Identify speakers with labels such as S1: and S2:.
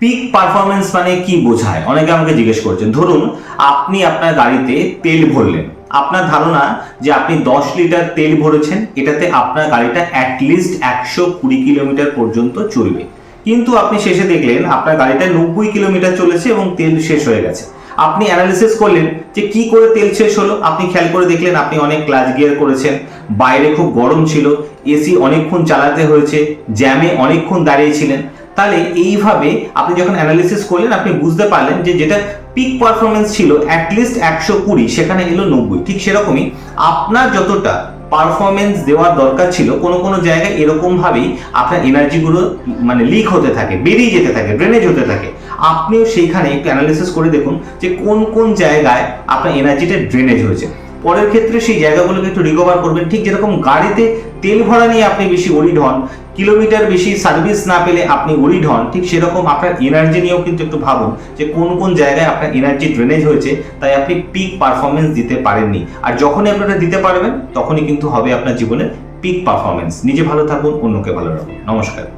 S1: Pick performance মানে কি বোঝায়, অনেকে আমাকে জিজ্ঞেস করছেন। ধরুন আপনি আপনার গাড়িতে তেল ভরলেন, আপনার ধারণা যে আপনি 10 লিটার তেল ভরেছেন, এটাতে আপনার গাড়িটা অ্যাটলিস্ট 120 কিলোমিটার পর্যন্ত চলবে। কিন্তু আপনি শেষে দেখলেন আপনার গাড়িটা 90 কিলোমিটার চলেছে এবং তেল শেষ হয়ে গেছে। আপনি অ্যানালিসিস করলেন যে কি করে তেল শেষ হলো। আপনি খেয়াল করে দেখলেন আপনি অনেক ক্লাচ গিয়ার করেছেন, বাইরে খুব গরম ছিল, এসি অনেকক্ষণ চালাতে হয়েছে, জ্যামে অনেকক্ষণ দাঁড়িয়েছিলেন। তাহলে এইভাবে আপনি যখন অ্যানালিসিস করলেন আপনি বুঝতে পারলেন যে যেটা পিক পারফরমেন্স ছিল অ্যাটলিস্ট 120, সেখানে এলো 90। ঠিক সেরকমই আপনার যতটা পারফরমেন্স দেওয়ার দরকার ছিল, কোনো কোনো জায়গায় এরকম ভাবেই আপনার এনার্জিগুলো মানে লিক হতে থাকে, বেরিয়ে যেতে থাকে, ড্রেনেজ হতে থাকে। আপনিও সেইখানে একটু অ্যানালিসিস করে দেখুন যে কোন কোন জায়গায় আপনার এনার্জিটা ড্রেনেজ হয়েছে। পরের ক্ষেত্রে সেই জায়গাগুলোকে একটু রিকভার করবেন। ঠিক যেরকম গাড়িতে তেল ভরা নিয়ে আপনি বেশি ওরিড হন, কিলোমিটার বেশি সার্ভিস না পেলে আপনি ওরিড হন, ঠিক সেরকম আপনার এনার্জি নিয়েও কিন্তু একটু ভাবুন যে কোন কোন জায়গায় আপনার এনার্জি ড্রেনেজ হয়েছে, তাই আপনি পিক পারফরমেন্স দিতে পারেননি। আর যখনই আপনারা দিতে পারবেন তখনই কিন্তু হবে আপনার জীবনের পিক পারফরমেন্স। নিজে ভালো থাকুন, অন্যকে ভালো রাখুন। নমস্কার।